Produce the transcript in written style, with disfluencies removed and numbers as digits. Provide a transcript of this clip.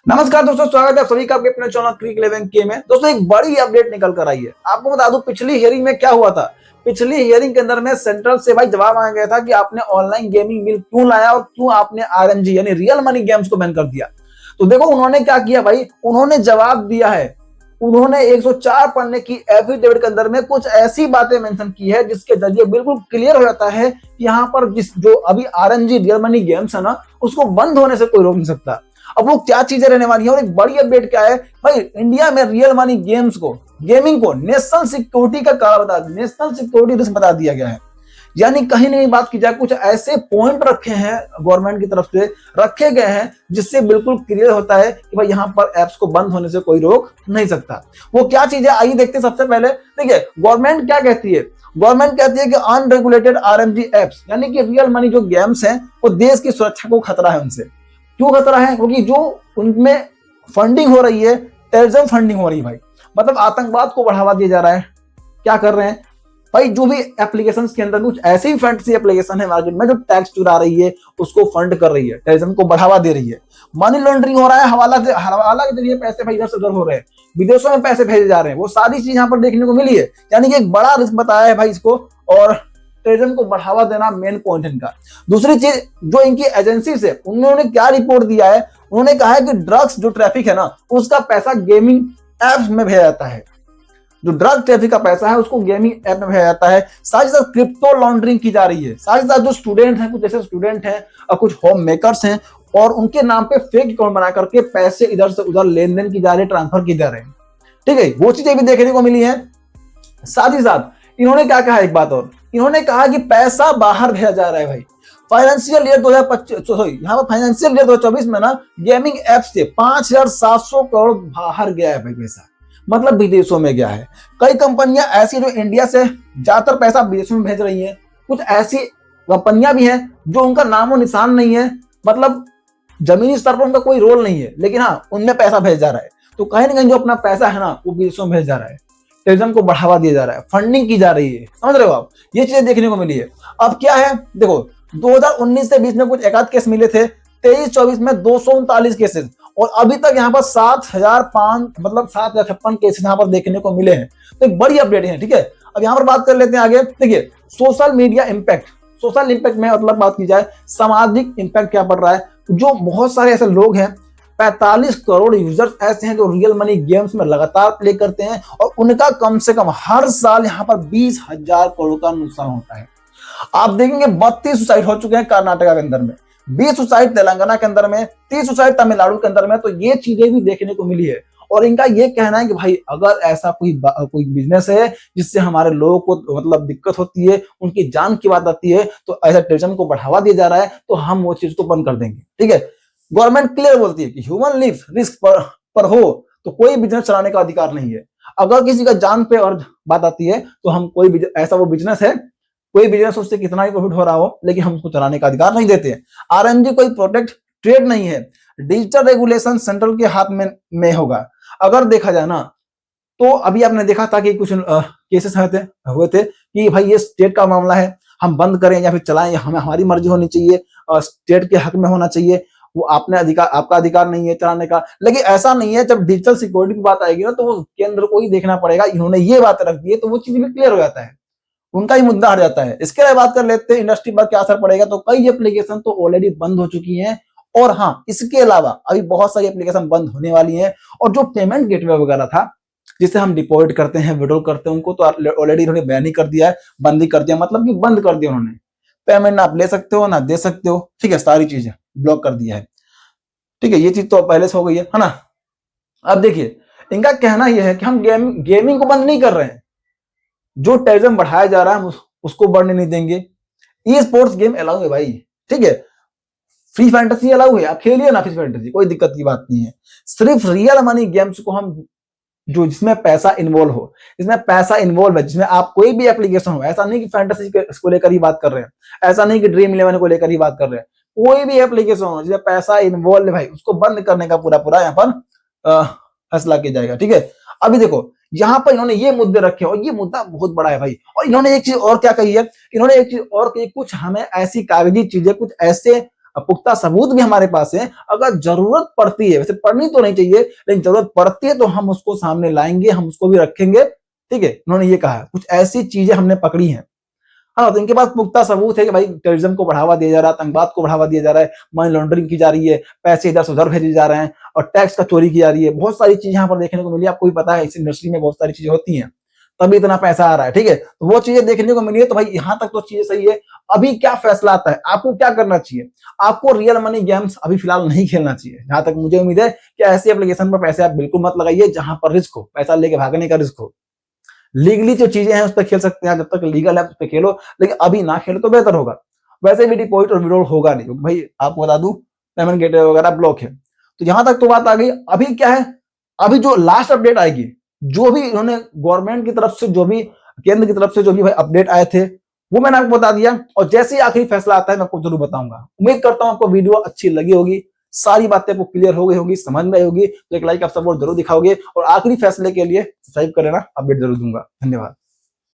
नमस्कार दोस्तों, स्वागत है सभी का आपके अपने चैनल क्रिक 11K में। दोस्तों एक बड़ी अपडेट निकल कर आई है। आपको बता दूं पिछली हियरिंग में क्या हुआ था। पिछली हियरिंग के अंदर में सेंट्रल से भाई जवाब मांगा गया था कि आपने ऑनलाइन गेमिंग बिल क्यों लाया और क्यों आपने आरएमजी यानी रियल मनी गेम्स को बैन कर दिया। तो देखो उन्होंने क्या किया भाई, उन्होंने जवाब दिया है। उन्होंने 104 पन्ने की एफिडेविट के अंदर में कुछ ऐसी बातें मेंशन की है जिसके जरिए बिल्कुल क्लियर हो जाता है कि यहाँ पर जिस जो अभी आरएमजी रियल मनी गेम्स है ना, उसको बंद होने से कोई रोक नहीं सकता। अब वो क्या चीजें रहने वाली है और एक बड़ी अपडेट क्या है भाई, इंडिया में रियल मनी गेम्स को गेमिंग को नेशनल सिक्योरिटी का काला नेशनल सिक्योरिटी रिस्क बता दिया गया है। यानी कहीं नहीं बात की जाए, कुछ ऐसे पॉइंट रखे हैं गवर्नमेंट की तरफ से, रखे गए हैं जिससे बिल्कुल क्लियर होता है कि भाई यहाँ पर एप्स को बंद होने से कोई रोक नहीं सकता। वो क्या चीज है आइए देखते हैं। सबसे पहले देखिए गवर्नमेंट क्या कहती है। गवर्नमेंट कहती है कि अनरेगुलेटेड आरएमजी एप्स यानी कि रियल मनी जो गेम्स हैं वो देश की सुरक्षा को खतरा है उनसे। क्यों खतरा है? क्योंकि जो उनमें फंडिंग हो रही है टेररिज्म फंडिंग हो रही है भाई, मतलब आतंकवाद को बढ़ावा दिया जा रहा है। क्या कर रहे हैं भाई, जो भी एप्लीकेशंस के अंदर कुछ ऐसी फंड एप्लीकेशन है मार्केट में जो टैक्स चुरा रही है, उसको फंड कर रही है, टेररिज्म को बढ़ावा दे रही है। मनी लॉन्ड्रिंग हो रहा है, हवाला के जरिए पैसे भाई इधर से उधर हो रहे हैं, विदेशों में पैसे भेजे जा रहे हैं। वो सारी चीज यहाँ पर देखने को मिली है। यानी कि एक बड़ा रिस्क बताया है भाई इसको, और टेररिज्म को बढ़ावा देना मेन पॉइंट है इनका। दूसरी चीज जो इनकी एजेंसी से उन्होंने क्या रिपोर्ट दिया है, उन्होंने कहा है कि ड्रग्स जो ट्रैफिक है ना, उसका पैसा गेमिंग एप्स में भेजा जाता है। जो ड्रग ट्रैफिक का पैसा है उसको गेमिंग ऐप में भेजा जाता है। साथ ही साथ क्रिप्टो लॉन्ड्रिंग की जा रही है। साथ ही साथ जो स्टूडेंट हैं, कुछ ऐसे स्टूडेंट हैं और कुछ होम मेकर्स हैं, और उनके नाम पे फेक अकाउंट बना करके पैसे इधर से उधर लेन देन की जा रही है, ट्रांसफर की जा रहे हैं। ठीक है, वो चीजें भी देखने को मिली है। साथ ही साथ इन्होंने क्या कहा, एक बात और, इन्होंने कहा कि पैसा बाहर भेजा जा रहा है भाई। फाइनेंशियल ईयर 2025 यहाँ पर फाइनेंशियल ईयर 2024 में ना गेमिंग ऐप से 5,700 करोड़ बाहर गया है भाई पैसा, मतलब विदेशों में गया है। कई कंपनियां ऐसी जो इंडिया से ज्यादातर पैसा विदेशों में भेज रही हैं। कुछ ऐसी कंपनियां भी हैं जो उनका नामो निशान नहीं है, मतलब जमीनी स्तर पर उनका कोई रोल नहीं है, लेकिन हाँ उनमें पैसा भेज जा रहा है। तो कहीं ना कहीं जो अपना पैसा है ना वो विदेशों में भेज जा रहा है, टेररिज्म को बढ़ावा दिया जा रहा है, फंडिंग की जा रही है। समझ रहे हो आप, ये चीजें देखने को मिली है। अब क्या है देखो, 2019 से 20 में कुछ एकाध केस मिले थे, 23-24 में 239 केसेस, और अभी तक यहाँ पर 7,056 केसेस यहाँ पर देखने को मिले हैं। तो एक बड़ी अपडेट है। ठीक है, अब यहाँ पर बात कर लेते हैं आगे। देखिए social media impact, social impact में मतलब बात की जाए सामाजिक इंपैक्ट क्या पड़ रहा है। जो बहुत सारे ऐसे लोग हैं, 45 करोड़ यूजर्स ऐसे हैं जो रियल मनी गेम्स में लगातार प्ले करते हैं, और उनका कम से कम हर साल यहाँ पर 20,000 करोड़ का नुकसान होता है। आप देखेंगे 32 सुसाइड हो चुके हैं कर्नाटका के अंदर में, 20 सुसाइड तेलंगाना के अंदर में, 30 सुसाइड तमिलनाडु के अंदर में। तो ये चीजें भी देखने को मिली है। और इनका ये कहना है कि भाई अगर ऐसा कोई बिजनेस है जिससे हमारे लोगों को मतलब दिक्कत होती है, उनकी जान की बात आती है, तो ऐसा टेररिज्म को बढ़ावा दिया जा रहा है, तो हम वो चीज को बंद कर देंगे। ठीक है, गवर्नमेंट क्लियर बोलती है कि ह्यूमन लाइफ रिस्क पर हो तो कोई बिजनेस चलाने का अधिकार नहीं है। अगर किसी का जान पे और बात आती है तो हम कोई ऐसा वो बिजनेस है, कोई बिजनेस उससे कितना ही प्रॉफिट हो रहा हो, लेकिन हम उसको चलाने का अधिकार नहीं देते हैं। आरएमजी कोई प्रोटेक्ट ट्रेड नहीं है। डिजिटल रेगुलेशन सेंट्रल के हाथ में होगा। अगर देखा जाए ना तो अभी आपने देखा था कि कुछ केसेस हुए थे कि भाई ये स्टेट का मामला है, हम बंद करें या फिर चलाएं, हमें हमारी मर्जी होनी चाहिए, स्टेट के हक में होना चाहिए, वो आपने अधिकार, आपका अधिकार नहीं है चलाने का। लेकिन ऐसा नहीं है, जब डिजिटल सिक्योरिटी की बात आएगी ना तो वो केंद्र को ही देखना पड़ेगा। इन्होंने ये बात रख दी है तो वो चीज भी क्लियर हो जाता है, उनका ही मुद्दा हट जाता है। इसके अलावा बात कर लेते हैं इंडस्ट्री पर क्या असर पड़ेगा। तो कई एप्लीकेशन तो ऑलरेडी बंद हो चुकी हैं, और हाँ इसके अलावा अभी बहुत सारी एप्लीकेशन बंद होने वाली हैं। और जो पेमेंट गेटवे वगैरह था जिससे हम डिपॉजिट करते हैं, विड्रॉल करते हैं, उनको तो ऑलरेडी इन्होंने बैन ही कर दिया है, बंद ही कर दिया, मतलब कि बंद कर दिया उन्होंने। पेमेंट ना आप ले सकते हो ना दे सकते हो। ठीक है, सारी चीजें ब्लॉक कर दिया है। ठीक है, ये चीज तो पहले से हो गई है ना। अब देखिए इनका कहना यह है कि हम गेमिंग को बंद नहीं कर रहे हैं, जो टेररिज्म बढ़ाया जा रहा है हम उसको बढ़ने नहीं देंगे। ई स्पोर्ट्स गेम अलाउ है भाई। ठीक है, फ्री फैंटेसी अलाउ है, आप खेलिए ना फ्री फैंटेसी, कोई दिक्कत की बात नहीं है। सिर्फ रियल मनी गेम्स को हम, जो जिसमें पैसा इन्वॉल्व हो, जिसमें पैसा इन्वॉल्व है, जिसमें आप कोई भी एप्लीकेशन हो, ऐसा नहीं कि फैंटेसी को लेकर ही बात कर रहे हैं, ऐसा नहीं कि ड्रीम 11 को लेकर ही बात कर रहे हैं, कोई भी एप्लीकेशन हो जिसमें पैसा इन्वॉल्व है भाई, उसको बंद करने का पूरा यहाँ पर फैसला किया जाएगा। ठीक है, अभी देखो यहाँ पर इन्होंने ये मुद्दे रखे और ये मुद्दा बहुत बड़ा है भाई। और इन्होंने एक चीज और क्या कही है, इन्होंने एक चीज और कही, कुछ हमें ऐसी कागजी चीजें, कुछ ऐसे पुख्ता सबूत भी हमारे पास है। अगर जरूरत पड़ती है, वैसे पड़नी तो नहीं चाहिए, लेकिन जरूरत पड़ती है तो हम उसको सामने लाएंगे, हम उसको भी रखेंगे। ठीक है, उन्होंने ये कहा कुछ ऐसी चीजें हमने पकड़ी हैं। हाँ, तो इनके पास पुख्ता सबूत है कि भाई टेररिज्म को बढ़ावा दिया जा रहा है, आतंकवाद को बढ़ावा दिया जा रहा है, मनी लॉन्ड्रिंग की जा रही है, पैसे इधर से उधर भेजे जा रहे हैं और टैक्स का चोरी की जा रही है। बहुत सारी चीजें यहाँ पर देखने को मिली, आपको भी पता है इस इंडस्ट्री में बहुत सारी चीजें होती हैं, तभी इतना पैसा आ रहा है। ठीक है, तो वो चीजें देखने को मिली है। तो भाई यहाँ तक तो चीजें सही है। अभी क्या फैसला आता है, आपको क्या करना चाहिए? आपको रियल मनी गेम्स अभी फिलहाल नहीं खेलना चाहिए। जहां तक मुझे उम्मीद है कि ऐसी एप्लीकेशन पर पैसे आप बिल्कुल मत लगाइए जहां पर रिस्क हो, पैसा लेके भागने का रिस्क हो। लीगली जो चीजें हैं उस पर खेल सकते हैं, जब तक लीगल है उस पर खेलो, लेकिन अभी ना खेलो तो बेहतर होगा। वैसे भी डिपॉजिट और विड्रॉल होगा नहीं, क्योंकि भाई आपको बता दूं पेमेंट गेटवे वगैरह ब्लॉक है। तो यहां तक तो बात आ गई। अभी क्या है, अभी जो लास्ट अपडेट आएगी, जो भी इन्होंने गवर्नमेंट की तरफ से, जो भी केंद्र की तरफ से जो भी भाई अपडेट आए थे, वो मैंने आपको बता दिया। और जैसे ही आखिरी फैसला आता है मैं आपको जरूर बताऊंगा। उम्मीद करता हूं आपको वीडियो अच्छी लगी होगी, सारी बातें आपको क्लियर हो गई होगी, समझ में आई होगी। तो एक लाइक आप सपोर्ट जरूर दिखाओगे और आखिरी फैसले के लिए सब्सक्राइब कर लेना, अपडेट जरूर दूंगा। धन्यवाद।